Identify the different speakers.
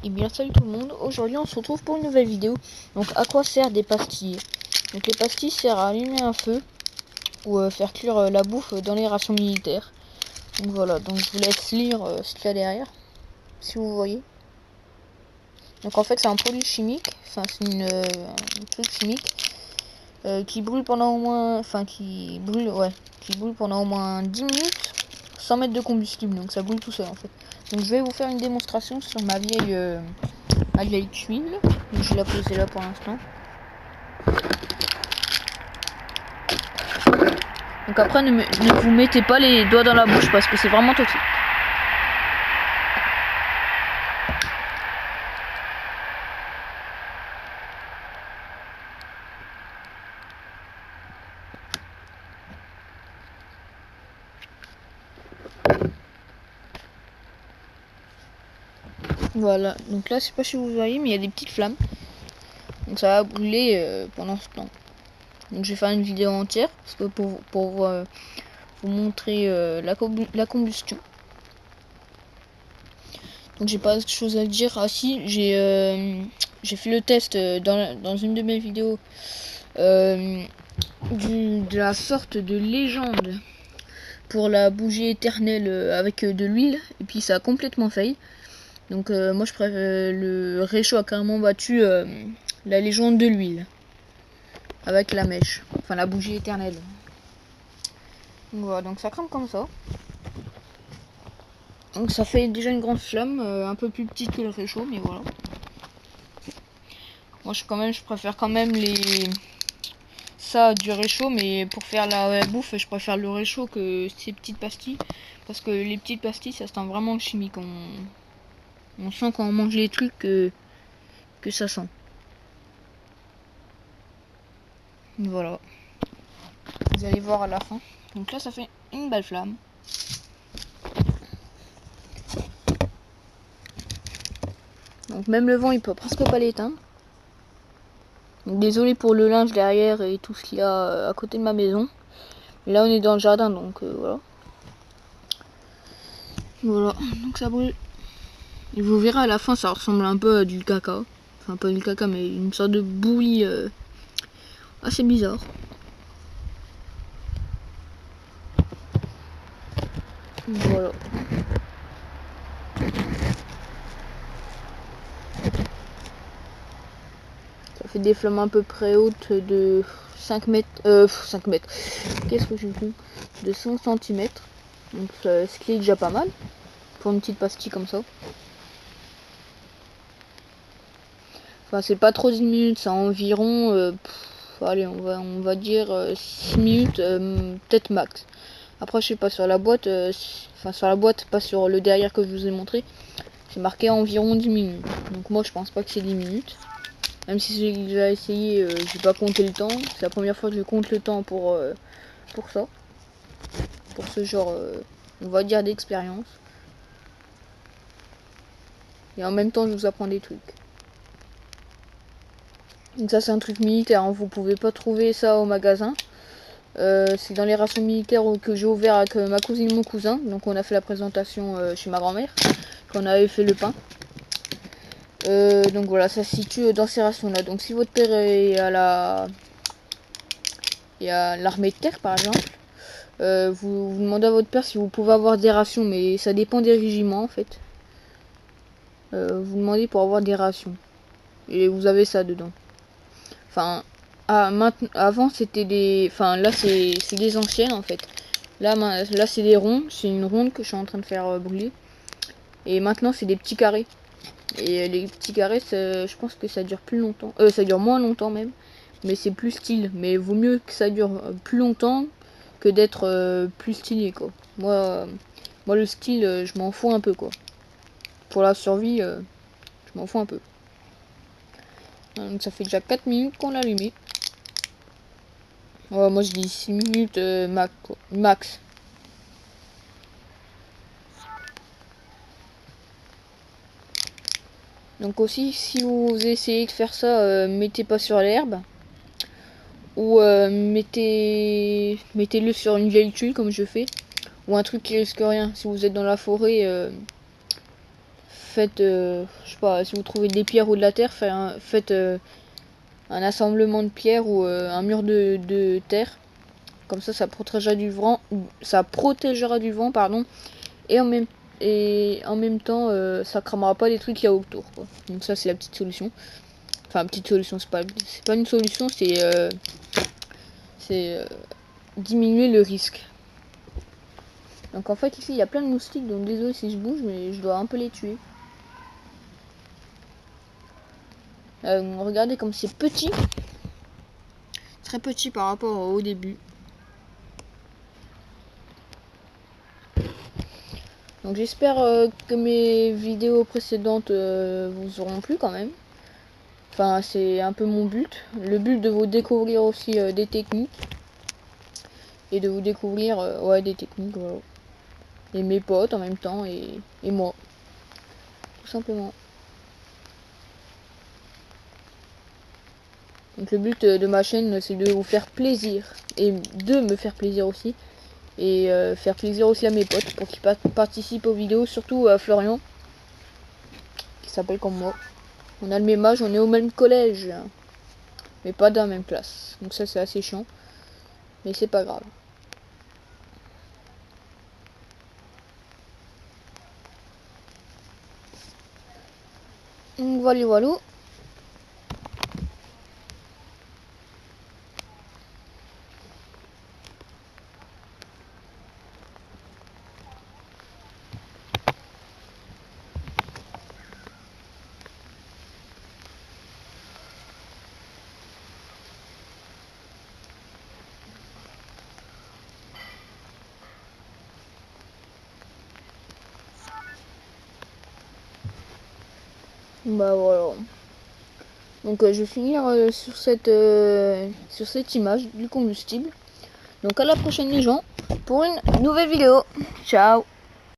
Speaker 1: Et bien salut tout le monde, aujourd'hui on se retrouve pour une nouvelle vidéo. Donc à quoi servent des pastilles? Donc les pastilles servent à allumer un feu ou faire cuire la bouffe dans les rations militaires. Donc voilà, donc je vous laisse lire ce qu'il y a derrière, si vous voyez. Donc en fait c'est un produit chimique, enfin c'est un truc chimique qui brûle pendant au moins, qui brûle pendant au moins 10 minutes sans mettre de combustible, donc ça brûle tout seul en fait. Donc je vais vous faire une démonstration sur ma vieille tuile. Donc je vais la poser là pour l'instant. Donc après ne vous mettez pas les doigts dans la bouche parce que c'est vraiment toxique. Voilà, donc là je sais pas si vous voyez mais il y a des petites flammes. Donc ça va brûler pendant ce temps. Donc je vais faire une vidéo entière parce que pour vous montrer la combustion. Donc j'ai pas de choses à dire. Ah si, j'ai fait le test dans une de mes vidéos de la sorte de légende pour la bougie éternelle avec de l'huile, et puis ça a complètement failli. Donc moi je préfère, le réchaud a carrément battu la légende de l'huile avec la mèche, enfin la bougie éternelle. Donc voilà, donc ça crame comme ça. Donc ça fait déjà une grande flamme, un peu plus petite que le réchaud, mais voilà. Moi je préfère quand même ça du réchaud, mais pour faire la bouffe je préfère le réchaud que ces petites pastilles, parce que les petites pastilles ça sent vraiment chimique. On sent quand on mange les trucs que ça sent. Voilà, vous allez voir à la fin. Donc là ça fait une belle flamme. Donc même le vent il peut presque pas l'éteindre. Donc désolé pour le linge derrière et tout ce qu'il y a à côté de ma maison. Là on est dans le jardin, donc voilà. Voilà, donc ça brûle. Et vous verrez à la fin ça ressemble un peu à du caca. Enfin pas du caca mais une sorte de bouillie assez bizarre. Voilà. Ça fait des flammes à peu près hautes de 5 mètres. 5 mètres. Qu'est-ce que je fais? De 5 cm. Donc ce qui est déjà pas mal. Pour une petite pastille comme ça. Enfin c'est pas trop 10 minutes, c'est environ allez on va dire 6 minutes peut-être max. Après je sais pas sur la boîte, sur la boîte, pas sur le derrière que je vous ai montré. C'est marqué environ 10 minutes. Donc moi je pense pas que c'est 10 minutes. Même si j'ai déjà essayé, j'ai pas compté le temps. C'est la première fois que je compte le temps pour ça. Pour ce genre, on va dire, d'expérience. Et en même temps, je vous apprends des trucs. Donc ça, c'est un truc militaire, hein. Vous pouvez pas trouver ça au magasin. C'est dans les rations militaires que j'ai ouvert avec ma cousine et mon cousin. Donc on a fait la présentation chez ma grand-mère. Quand on avait fait le pain. Donc voilà, ça se situe dans ces rations là. Donc si votre père est à l'armée de terre par exemple, vous demandez à votre père si vous pouvez avoir des rations, mais ça dépend des régiments en fait. Vous demandez pour avoir des rations et vous avez ça dedans. Enfin, avant c'était des, là c'est des anciennes en fait. Là c'est des ronds, c'est une ronde que je suis en train de faire brûler. Et maintenant c'est des petits carrés. Et les petits carrés, je pense que ça dure plus longtemps. Ça dure moins longtemps même. Mais c'est plus style. Mais vaut mieux que ça dure plus longtemps que d'être plus stylé quoi. Moi le style, je m'en fous un peu quoi. Pour la survie, je m'en fous un peu. Donc ça fait déjà 4 minutes qu'on l'a allumé. Ouais, moi je dis 6 minutes max quoi. Max. Donc aussi, si vous essayez de faire ça, mettez pas sur l'herbe. Ou mettez-le sur une vieille tuile comme je fais. Ou un truc qui risque rien. Si vous êtes dans la forêt, faites, je sais pas, si vous trouvez des pierres ou de la terre, faites un assemblement de pierres ou un mur de terre. Comme ça protégera du vent, pardon, et en même temps, ça cramera pas les trucs qu'il y a autour, quoi. Donc ça, c'est la petite solution. Enfin, petite solution, c'est pas une solution, c'est diminuer le risque. Donc en fait, ici, il y a plein de moustiques, donc désolé si je bouge, mais je dois un peu les tuer. Regardez comme c'est petit. Très petit par rapport au début. Donc j'espère que mes vidéos précédentes vous auront plu quand même. Enfin, c'est un peu mon but. Le but de vous découvrir aussi des techniques. Et de vous découvrir ouais, des techniques, voilà. Et mes potes en même temps et moi. Tout simplement. Donc le but de ma chaîne, c'est de vous faire plaisir. Et de me faire plaisir aussi. Et faire plaisir aussi à mes potes pour qu'ils participent aux vidéos. Surtout à Florian. Qui s'appelle comme moi. On a le même âge, on est au même collège. Mais pas dans la même classe. Donc ça c'est assez chiant. Mais c'est pas grave. Donc voilà, voilà. Bah voilà. Donc je vais finir sur cette image du combustible. Donc à la prochaine les gens pour une nouvelle vidéo. Ciao.